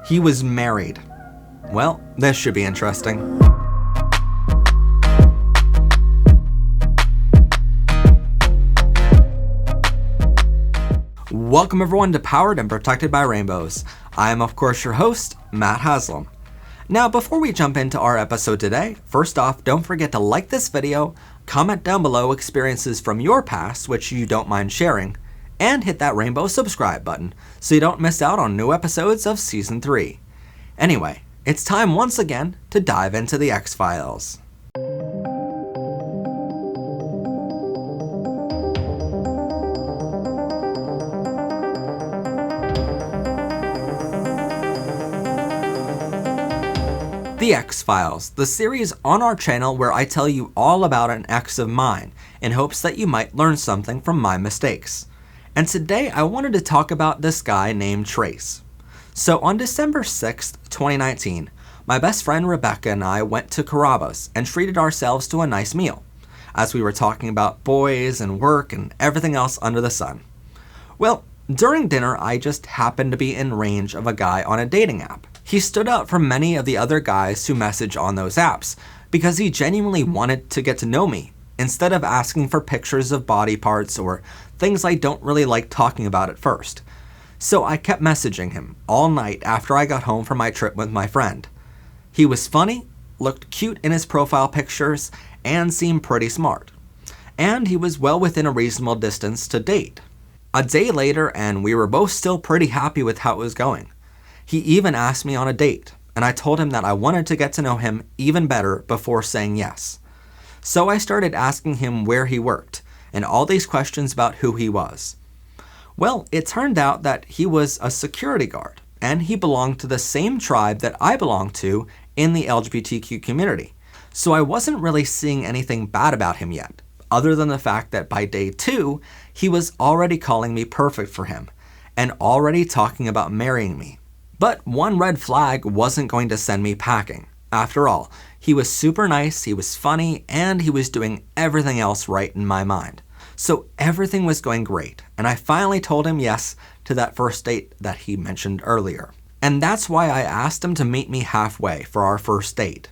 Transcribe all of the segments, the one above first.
He was married. Well, this should be interesting. Welcome everyone to Powered and Protected by Rainbows. I am of course your host, Matt Haslam. Now before we jump into our episode today, first off, don't forget to like this video, comment down below experiences from your past which you don't mind sharing, and hit that rainbow subscribe button so you don't miss out on new episodes of Season 3. Anyway, it's time once again to dive into the ExFiles. The ExFiles, the series on our channel where I tell you all about an ex of mine in hopes that you might learn something from my mistakes. And today I wanted to talk about this guy named Trace. So on December 6th, 2019, my best friend Rebecca and I went to Carrabba's and treated ourselves to a nice meal, as we were talking about boys and work and everything else under the sun. Well, during dinner I just happened to be in range of a guy on a dating app. He stood out from many of the other guys who message on those apps because he genuinely wanted to get to know me instead of asking for pictures of body parts or things I don't really like talking about at first. So I kept messaging him all night after I got home from my trip with my friend. He was funny, looked cute in his profile pictures, and seemed pretty smart. And he was well within a reasonable distance to date. A day later and we were both still pretty happy with how it was going. He even asked me on a date, and I told him that I wanted to get to know him even better before saying yes. So I started asking him where he worked, and all these questions about who he was. Well, it turned out that he was a security guard, and he belonged to the same tribe that I belong to in the LGBTQ community. So I wasn't really seeing anything bad about him yet, other than the fact that by day 2, he was already calling me perfect for him, and already talking about marrying me. But one red flag wasn't going to send me packing. After all, he was super nice, he was funny, and he was doing everything else right in my mind. So everything was going great, and I finally told him yes to that first date that he mentioned earlier. And that's why I asked him to meet me halfway for our first date.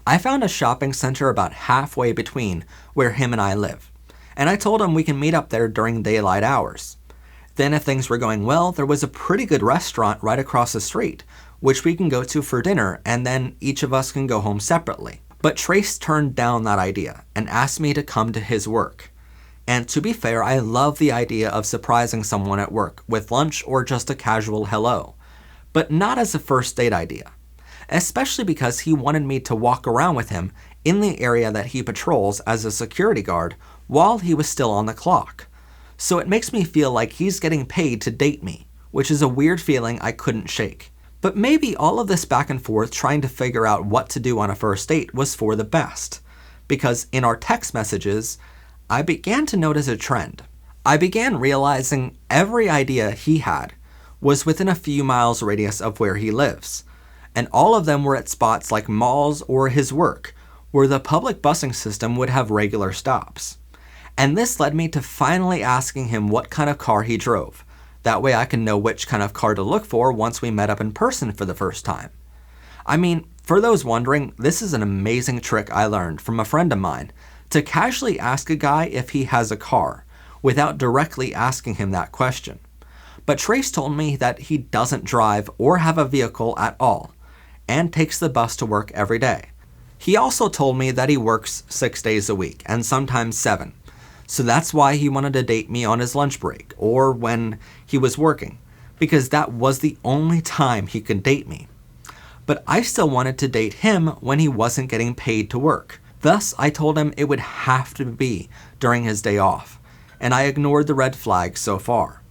I found a shopping center about halfway between where him and I live, and I told him we can meet up there during daylight hours. Then if things were going well, there was a pretty good restaurant right across the street, which we can go to for dinner and then each of us can go home separately. But Trace turned down that idea and asked me to come to his work. And to be fair, I love the idea of surprising someone at work with lunch or just a casual hello, but not as a first date idea, especially because he wanted me to walk around with him in the area that he patrols as a security guard while he was still on the clock. So it makes me feel like he's getting paid to date me, which is a weird feeling I couldn't shake. But maybe all of this back and forth trying to figure out what to do on a first date was for the best, because in our text messages, I began to notice a trend. I began realizing every idea he had was within a few miles radius of where he lives, and all of them were at spots like malls or his work, where the public busing system would have regular stops. And this led me to finally asking him what kind of car he drove. That way I can know which kind of car to look for once we met up in person for the first time. I mean, for those wondering, this is an amazing trick I learned from a friend of mine, to casually ask a guy if he has a car, without directly asking him that question. But Trace told me that he doesn't drive or have a vehicle at all, and takes the bus to work every day. He also told me that he works 6 days a week, and sometimes 7. So that's why he wanted to date me on his lunch break or when he was working, because that was the only time he could date me. But I still wanted to date him when he wasn't getting paid to work. Thus, I told him it would have to be during his day off, and I ignored the red flags so far.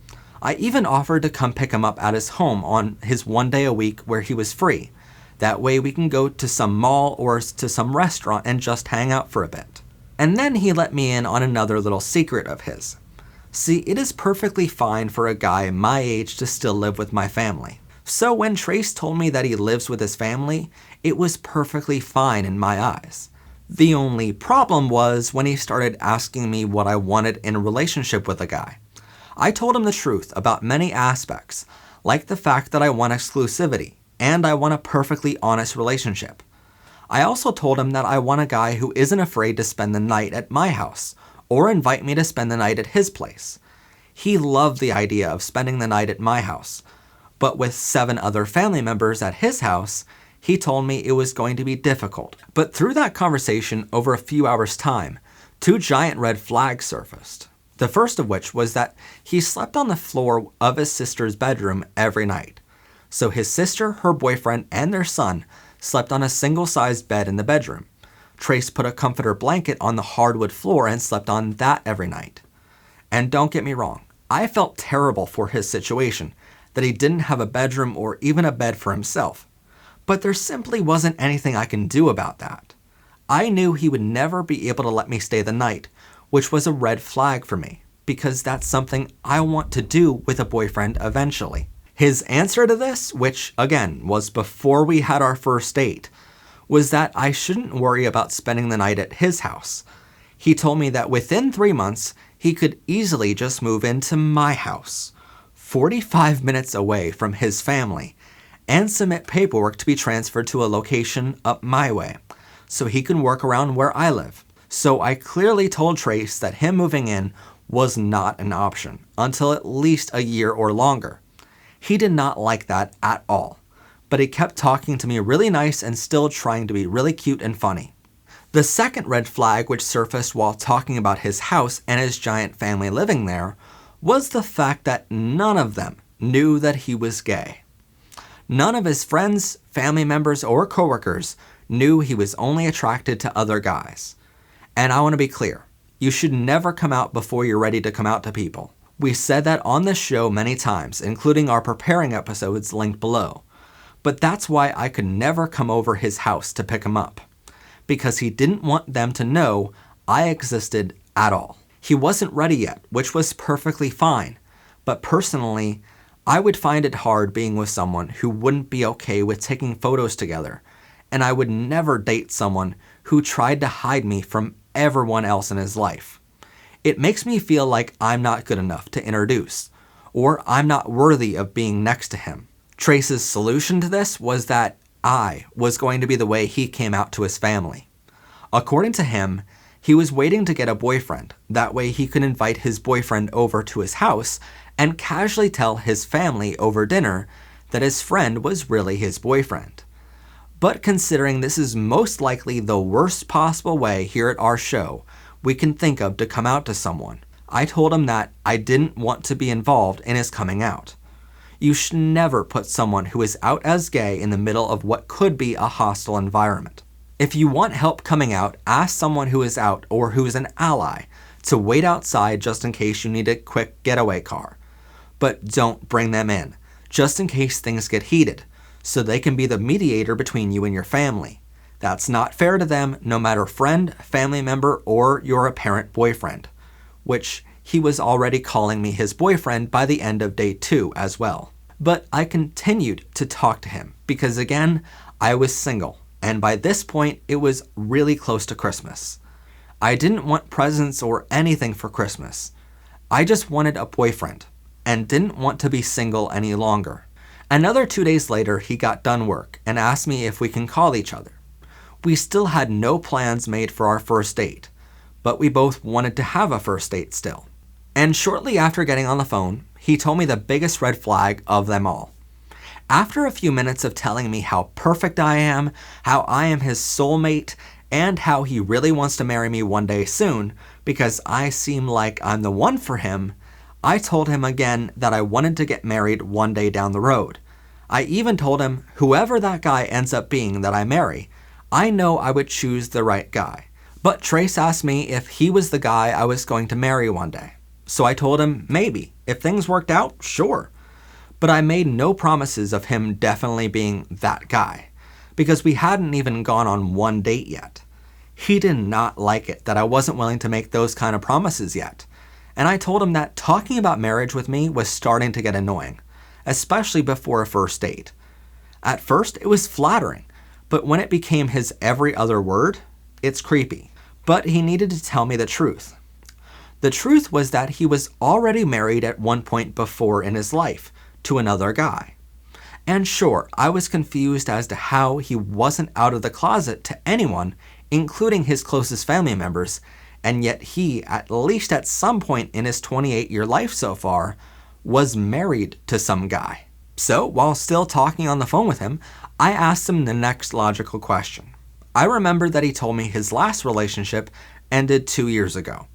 I even offered to come pick him up at his home on his 1 day a week where he was free. That way we can go to some mall or to some restaurant and just hang out for a bit. And then he let me in on another little secret of his. See, it is perfectly fine for a guy my age to still live with my family. So when Trace told me that he lives with his family, it was perfectly fine in my eyes. The only problem was when he started asking me what I wanted in a relationship with a guy. I told him the truth about many aspects, like the fact that I want exclusivity, and I want a perfectly honest relationship. I also told him that I want a guy who isn't afraid to spend the night at my house, or invite me to spend the night at his place. He loved the idea of spending the night at my house, but with 7 other family members at his house, he told me it was going to be difficult. But through that conversation over a few hours' time, 2 giant red flags surfaced. The first of which was that he slept on the floor of his sister's bedroom every night. So his sister, her boyfriend, and their son slept on a single-sized bed in the bedroom. Trace put a comforter blanket on the hardwood floor and slept on that every night. And don't get me wrong, I felt terrible for his situation, that he didn't have a bedroom or even a bed for himself. But there simply wasn't anything I can do about that. I knew he would never be able to let me stay the night, which was a red flag for me, because that's something I want to do with a boyfriend eventually. His answer to this, which again was before we had our first date, was that I shouldn't worry about spending the night at his house. He told me that within 3 months, he could easily just move into my house, 45 minutes away from his family, and submit paperwork to be transferred to a location up my way, so he can work around where I live. So I clearly told Trace that him moving in was not an option until at least a year or longer. He did not like that at all, but he kept talking to me really nice and still trying to be really cute and funny. The second red flag which surfaced while talking about his house and his giant family living there was the fact that none of them knew that he was gay. None of his friends, family members, or coworkers knew he was only attracted to other guys. And I want to be clear, you should never come out before you're ready to come out to people. We said that on this show many times, including our preparing episodes linked below. But that's why I could never come over his house to pick him up, because he didn't want them to know I existed at all. He wasn't ready yet, which was perfectly fine, but personally, I would find it hard being with someone who wouldn't be okay with taking photos together, and I would never date someone who tried to hide me from everyone else in his life. It makes me feel like I'm not good enough to introduce, or I'm not worthy of being next to him. Trace's solution to this was that I was going to be the way he came out to his family. According to him, he was waiting to get a boyfriend. That way he could invite his boyfriend over to his house and casually tell his family over dinner that his friend was really his boyfriend. But considering this is most likely the worst possible way here at our show we can think of to come out to someone, I told him that I didn't want to be involved in his coming out. You should never put someone who is out as gay in the middle of what could be a hostile environment. If you want help coming out, ask someone who is out or who is an ally to wait outside just in case you need a quick getaway car. But don't bring them in, just in case things get heated, so they can be the mediator between you and your family. That's not fair to them, no matter friend, family member, or your apparent boyfriend, which he was already calling me his boyfriend by the end of day 2 as well. But I continued to talk to him because again, I was single, and by this point, it was really close to Christmas. I didn't want presents or anything for Christmas. I just wanted a boyfriend and didn't want to be single any longer. Another 2 days later, he got done work and asked me if we can call each other. We still had no plans made for our first date, but we both wanted to have a first date still. And shortly after getting on the phone, he told me the biggest red flag of them all. After a few minutes of telling me how perfect I am, how I am his soulmate, and how he really wants to marry me one day soon because I seem like I'm the one for him, I told him again that I wanted to get married one day down the road. I even told him whoever that guy ends up being that I marry, I know I would choose the right guy. But Trace asked me if he was the guy I was going to marry one day. So I told him maybe. If things worked out, sure. But I made no promises of him definitely being that guy, because we hadn't even gone on one date yet. He did not like it that I wasn't willing to make those kind of promises yet. And I told him that talking about marriage with me was starting to get annoying, especially before a first date. At first, it was flattering, but when it became his every other word, it's creepy. But he needed to tell me the truth. The truth was that he was already married at one point before in his life to another guy. And sure, I was confused as to how he wasn't out of the closet to anyone, including his closest family members, and yet he, at least at some point in his 28-year life so far, was married to some guy. So, while still talking on the phone with him, I asked him the next logical question. I remember that he told me his last relationship ended 2 years ago,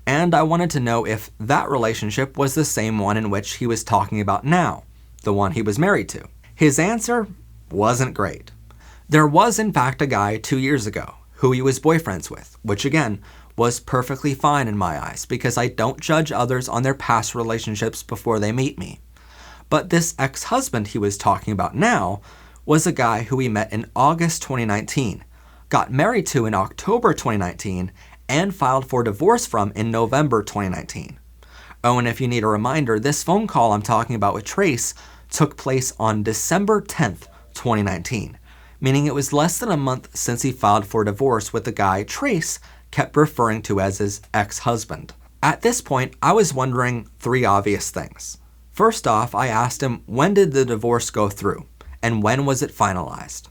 and I wanted to know if that relationship was the same one in which he was talking about now, the one he was married to. His answer wasn't great. There was in fact a guy 2 years ago who he was boyfriends with, which again was perfectly fine in my eyes because I don't judge others on their past relationships before they meet me. But this ex-husband he was talking about now was a guy who he met in August 2019, got married to in October 2019, and filed for divorce from in November 2019. Oh, and if you need a reminder, this phone call I'm talking about with Trace took place on December 10th, 2019, meaning it was less than a month since he filed for divorce with the guy Trace kept referring to as his ex-husband. At this point, I was wondering 3 obvious things. First off, I asked him when did the divorce go through, and when was it finalized?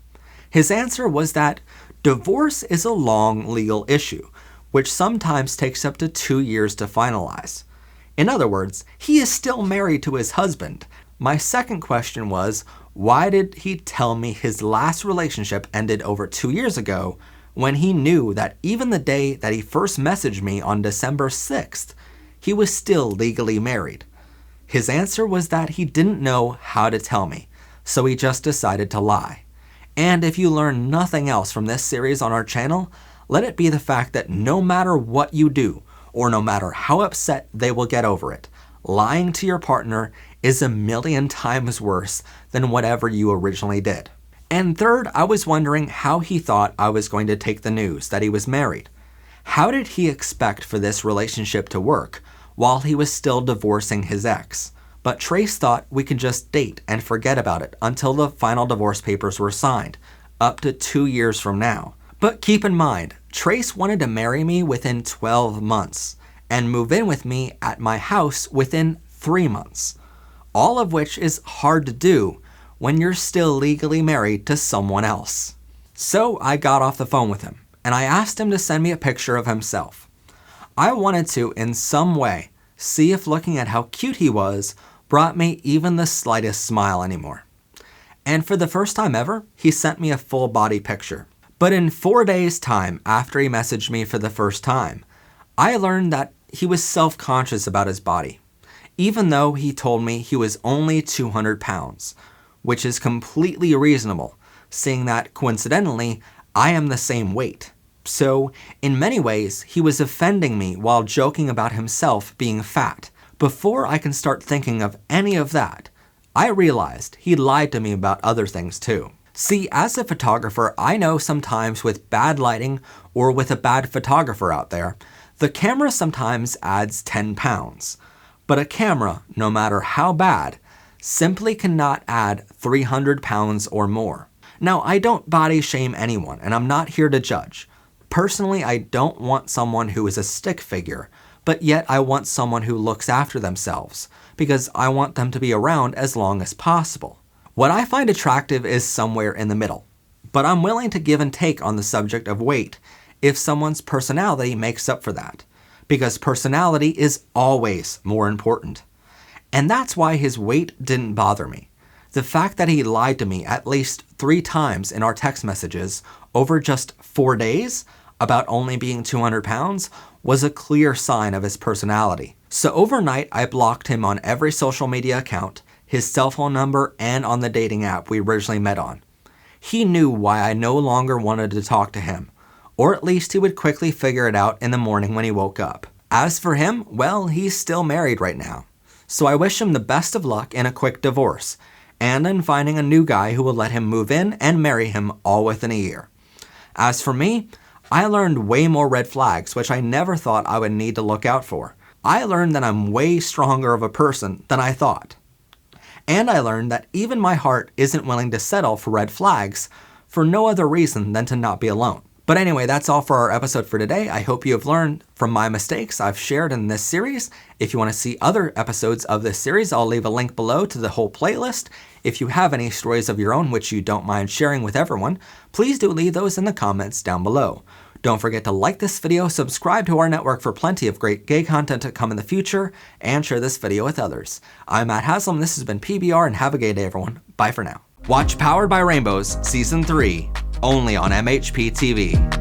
His answer was that divorce is a long legal issue, which sometimes takes up to 2 years to finalize. In other words, he is still married to his husband. My second question was, why did he tell me his last relationship ended over 2 years ago when he knew that even the day that he first messaged me on December 6th, he was still legally married? His answer was that he didn't know how to tell me, so he just decided to lie. And if you learn nothing else from this series on our channel, let it be the fact that no matter what you do, or no matter how upset they will get over it, lying to your partner is 1,000,000 times worse than whatever you originally did. And third, I was wondering how he thought I was going to take the news that he was married. How did he expect for this relationship to work while he was still divorcing his ex? But Trace thought we could just date and forget about it until the final divorce papers were signed, up to 2 years from now. But keep in mind, Trace wanted to marry me within 12 months and move in with me at my house within 3 months, all of which is hard to do when you're still legally married to someone else. So I got off the phone with him and I asked him to send me a picture of himself. I wanted to, in some way, see if looking at how cute he was brought me even the slightest smile anymore. And for the first time ever, he sent me a full body picture. But in 4 days' time after he messaged me for the first time, I learned that he was self-conscious about his body, even though he told me he was only 200 pounds, which is completely reasonable, seeing that, coincidentally, I am the same weight. So, in many ways, he was offending me while joking about himself being fat. Before I can start thinking of any of that, I realized he lied to me about other things too. See, as a photographer, I know sometimes with bad lighting or with a bad photographer out there, the camera sometimes adds 10 pounds. But a camera, no matter how bad, simply cannot add 300 pounds or more. Now, I don't body shame anyone, and I'm not here to judge. Personally, I don't want someone who is a stick figure, but yet I want someone who looks after themselves, because I want them to be around as long as possible. What I find attractive is somewhere in the middle, but I'm willing to give and take on the subject of weight if someone's personality makes up for that, because personality is always more important. And that's why his weight didn't bother me. The fact that he lied to me at least 3 times in our text messages over just 4 days about only being 200 pounds was a clear sign of his personality. So overnight, I blocked him on every social media account, his cell phone number, and on the dating app we originally met on. He knew why I no longer wanted to talk to him, or at least he would quickly figure it out in the morning when he woke up. As for him, well, he's still married right now. So I wish him the best of luck in a quick divorce, and in finding a new guy who will let him move in and marry him all within a year. As for me, I learned way more red flags which I never thought I would need to look out for. I learned that I'm way stronger of a person than I thought. And I learned that even my heart isn't willing to settle for red flags for no other reason than to not be alone. But anyway, that's all for our episode for today. I hope you have learned from my mistakes I've shared in this series. If you want to see other episodes of this series, I'll leave a link below to the whole playlist. If you have any stories of your own which you don't mind sharing with everyone, please do leave those in the comments down below. Don't forget to like this video, subscribe to our network for plenty of great gay content to come in the future, and share this video with others. I'm Matt Haslam, this has been PBR, and have a gay day everyone. Bye for now. Watch Powered by Rainbows Season 3, only on MHP TV.